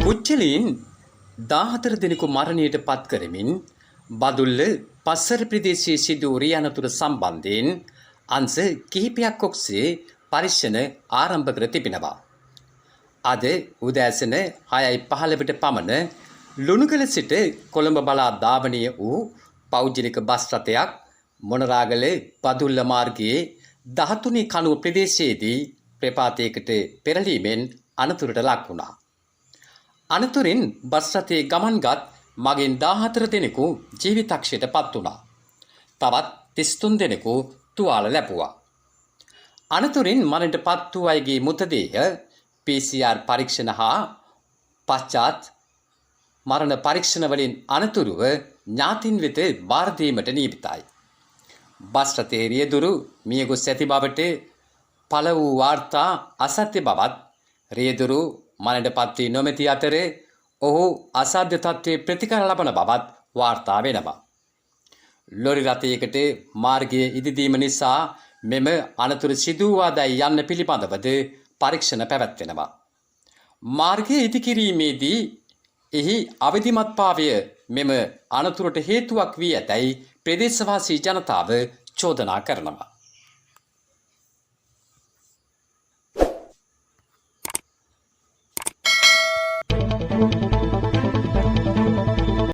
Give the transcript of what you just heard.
පුච්චලීන් 14 දෙනෙකු මරණයට පත් කරමින් බදුල්ල පස්සර ප්‍රදේශයේ සිදු වූ රියනතුර සම්බන්ධයෙන් අංශ කිහිපයක් ඔස්සේ පරීක්ෂණ ආරම්භ කර තිබෙනවා. අද උදෑසන 6:15ට පමණ ලුණුගල සිට කොළඹ බලා ධාවනය වූ පෞද්ගලික බස් රථයක් මොනරාගල බදුල්ල මාර්ගයේ 13 කණුව ප්‍රදේශයේදී ප්‍රපාතයකට පෙරළීමෙන් අනතුරට ලක් වුණා. අනතුරින් බස් රථයේ ගමන්ගත් මගින් 14 දෙනෙකු ජීවිතක්ෂයට පත් වුණා. තවත් 33 දෙනෙකු තුවාල ලැබුවා. අනතුරින් මරණයට පත් වූ අයගේ මృతදේහ PCR පරීක්ෂණ හා පශ්චාත් මරණ පරීක්ෂණ වලින් අනතුරුව ඥාතින් වෙත බාර දීමට නියමිතයි. බස් රථයේ රියදුරු මියගොස් ඇති බවට පළ වූ වාර්තා අසත්‍ය බවත් රියදුරු මරණයට පත් වී නොමැති අතර ඔහු අසාධ්‍ය තත්ත්වයේ ප්‍රතිකාර ලබන බවත් වාර්තා වෙනවා. ලොරි රථයකට මාර්ගයේ ඉදිදීම නිසා මෙම අනතුරු සිදු වූවාදයි යන්න පිළිබඳවද පරීක්ෂණ පැවැත්වෙනවා. මාර්ගයේ ඉදිකිරීමේදී එහි අවදිමත්භාවය මෙම අනතුරට හේතුවක් වී ඇතැයි ප්‍රදේශවාසී ජනතාව චෝදනා කරනවා.